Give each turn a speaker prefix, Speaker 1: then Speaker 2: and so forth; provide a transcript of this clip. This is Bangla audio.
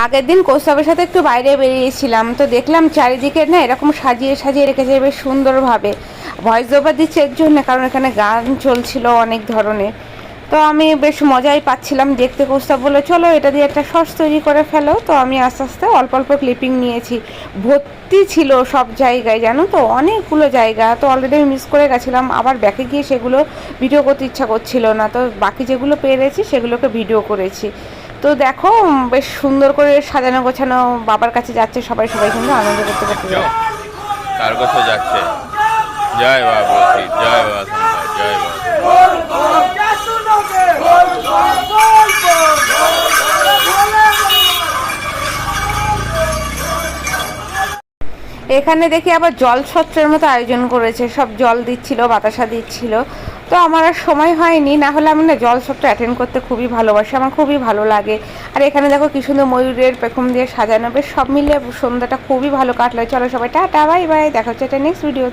Speaker 1: আগের দিন কৌস্তবের সাথে একটু বাইরে বেরিয়েছিলাম, তো দেখলাম চারিদিকে না এরকম সাজিয়ে সাজিয়ে রেখেছে বেশ সুন্দরভাবে। ভয়েস ওভার দিচ্ছে এর জন্য, কারণ এখানে গান চলছিল অনেক ধরনের। তো আমি বেশ মজাই পাচ্ছিলাম দেখতে। কৌস্তব বললো চলো এটা দিয়ে একটা শর্টস তৈরি করে ফেলো। তো আমি আস্তে আস্তে অল্প অল্প ক্লিপিং নিয়েছি। ভর্তি ছিল সব জায়গায়, জানো তো, অনেকগুলো জায়গা। তো অলরেডি আমি মিস করে গেছিলাম, আবার ব্যাকে গিয়ে সেগুলো ভিডিও করতে ইচ্ছা করছিল না। তো বাকি যেগুলো পেরেছি সেগুলোকে ভিডিও করেছি। তো দেখো বেশ সুন্দর করে সাজানো গোছানো বাবার কাছে যাচ্ছে সবাই, সবাই কিন্তু আনন্দ করতে করতে যাচ্ছে।
Speaker 2: কার কাছে যাচ্ছে? জয় বাবা বলছি, জয় বাবা শঙ্কর, জয়
Speaker 1: এখানে দেখি আবার জল ছত্রের মতো আয়োজন করেছে, সব জল দিচ্ছিল, বাতাসা দিচ্ছিল। তো আমার আর সময় হয়নি, না হলে আমি না জল ছত্র অ্যাটেন্ড করতে খুবই ভালোবাসি, আমার খুবই ভালো লাগে। আর এখানে দেখো কি সুন্দর ময়ূরের পেখম দিয়ে সাজানো, বেশ সব মিলিয়ে সন্ধ্যাটা খুবই ভালো কাটলো। চলো সবাই টাটা, বাই বাই, দেখা হচ্ছে এটা নেক্সট ভিডিও।